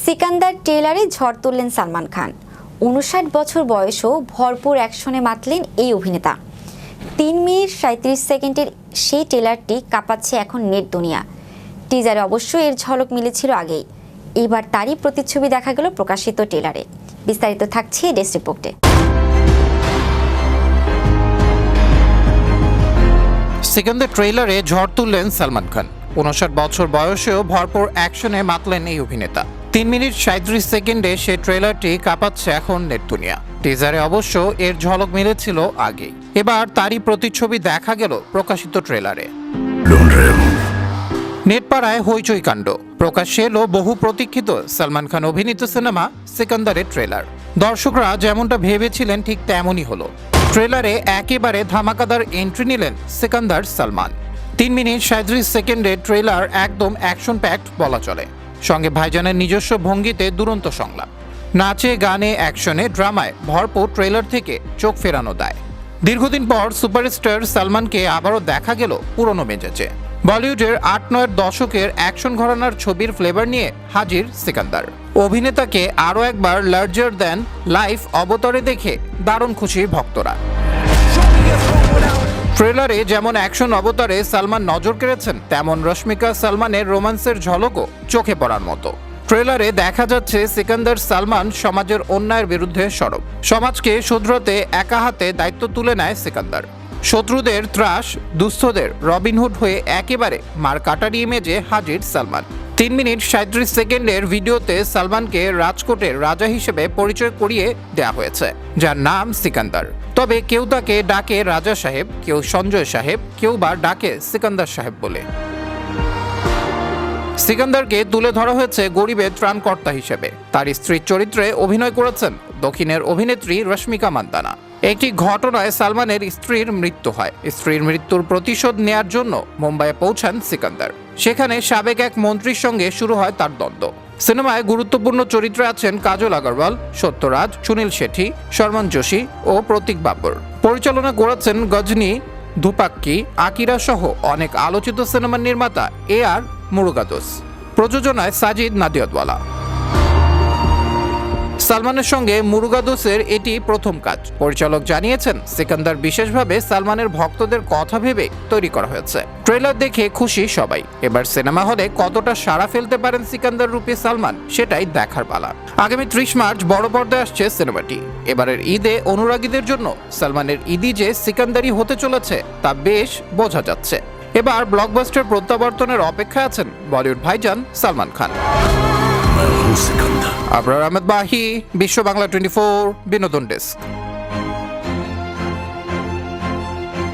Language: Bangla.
সিকান্দার ট্রেলারে ঝড় তুললেন সালমান খান। 59 বছর বয়সেও ভরপুর অ্যাকশনে মাতলেন এই অভিনেতা। 3 মিনিট 37 সেকেন্ডের সেই ট্রেলারটি কাঁপাচ্ছে এখন নেট দুনিয়া। টিজারে অবশ্য এর ঝলক মিলেছিল আগেই, এবার তারই প্রতিচ্ছবি দেখা গেল প্রকাশিত ট্রেলারে। বিস্তারিত থাকছে ডেস্ক রিপোর্টে। সিকান্দার ট্রেলারে ঝড় তুললেন সালমান খান। 59 বছর বয়সেও ভরপুর অ্যাকশনে মাতলেন এই অভিনেতা। 3 মিনিট 37 সেকেন্ডে সে ট্রেলারটি কাঁপাচ্ছে এখন নেট দুনিয়া। টিজারে অবশ্য এর ঝলক মিলেছিল আগেই, এবার তারই প্রতিচ্ছবি দেখা গেল প্রকাশিত ট্রেলারে। নেটপাড়ায় হইচই কাণ্ড। প্রকাশ্যে এলো বহু প্রতীক্ষিত সালমান খান অভিনীত সিনেমা সিকান্দারের ট্রেলার। দর্শকরা যেমনটা ভেবেছিলেন ঠিক তেমনই হলো। ট্রেলারে একেবারে ধামাকাদার এন্ট্রি নিলেন সিকান্দার সালমান। 3 মিনিট 37 সেকেন্ডের ট্রেলার একদম অ্যাকশন প্যাকড বলা চলে। সঙ্গে ভাইজানের নিজস্ব ভঙ্গিতে দুরন্ত সংলাপ। নাচে গানে অ্যাকশনে ড্রামায় ভরপুর ট্রেলার থেকে চোখ ফেরানো দায়। দীর্ঘদিন পর সুপারস্টার সালমানকে আবারও দেখা গেল পুরনো মেজাজে। বলিউডের ৮-৯ দশকের অ্যাকশন ঘরানার ছবির ফ্লেভার নিয়ে হাজির সিকান্দার। অভিনেতাকে আরও একবার লার্জার দ্যান লাইফ অবতারে দেখে দারুণ খুশি ভক্তরা। ট্রেলারে যেমন অ্যাকশন অবতারে সালমান নজর কেড়েছেন, তেমন রশ্মিকা সালমানের রোমান্সের ঝলকও চোখে পড়ার মতো। ট্রেলারে দেখা যাচ্ছে সিকান্দার সালমান সমাজের অন্যায়ের বিরুদ্ধে সরব। সমাজকে শুধরাতে একা হাতে দায়িত্ব তুলে নেয় সিকান্দার। শত্রুদের ত্রাস, দুস্থদের রবিনহুড হয়ে একেবারে মার কাটারি ইমেজে হাজির সালমান। 3 মিনিট 37 সেকেন্ডের ভিডিওতে সালমানকে রাজকোটের রাজা হিসেবে পরিচয় করিয়ে দেওয়া হয়েছে, যার নাম সিকান্দার। তবে কেউ তাকে ডাকে রাজা সাহেব, কেউ সঞ্জয় সাহেব, কেউ বা ডাকে সিকান্দার সাহেব বলে। সিকান্দারকে তুলে ধরা হয়েছে গরিবের ত্রাণকর্তা হিসেবে। তার স্ত্রীর চরিত্রে অভিনয় করেছেন দক্ষিণের অভিনেত্রী রশ্মিকা মান্দানা। একটি ঘটনায় সালমানের স্ত্রীর মৃত্যু হয়। স্ত্রীর মৃত্যুর প্রতিশোধ নেয়ার জন্য মুম্বাইয়ে পৌঁছান সিকান্দার। সেখানে সাবেক এক মন্ত্রীর সঙ্গে শুরু হয় তার দ্বন্দ্ব। সিনেমায় গুরুত্বপূর্ণ চরিত্রে আছেন কাজল আগরওয়াল, সত্যরাজ, সুনীল শেঠি, শর্মন যোশী ও প্রতীক বাব্বর। পরিচালনা করেছেন গজনী ধুপাক্কি, আকিরা সহ অনেক আলোচিত সিনেমার নির্মাতা AR মুরুগাদোস। প্রযোজনায় সাজিদ নাদিয়াদওয়ালা। সালমানের সঙ্গে মুরুগাদোসের এটি প্রথম কাজ। পরিচালক জানিয়েছেন, সিকান্দার বিশেষভাবে সালমানের ভক্তদের কথা ভেবে তৈরি করা হয়েছে। ট্রেলার দেখে খুশি সবাই। এবার সিনেমা হলে কতটা সাড়া ফেলতে পারেন সিকান্দার রূপে সালমান, সেটাই দেখার পালা। আগামী 30 মার্চ বড় পর্দায় আসছে সিনেমাটি। এবারের ঈদে অনুরাগীদের জন্য সালমানের ঈদই যে সিকান্দারি হতে চলেছে তা বেশ বোঝা যাচ্ছে। এবার ব্লকবাস্টার প্রত্যাবর্তনের অপেক্ষায় আছেন বলিউড ভাইজান সালমান খান। আবরার আহমেদ বাহি, বিশ্ব বাংলা 24 বিনোদন ডেস্ক।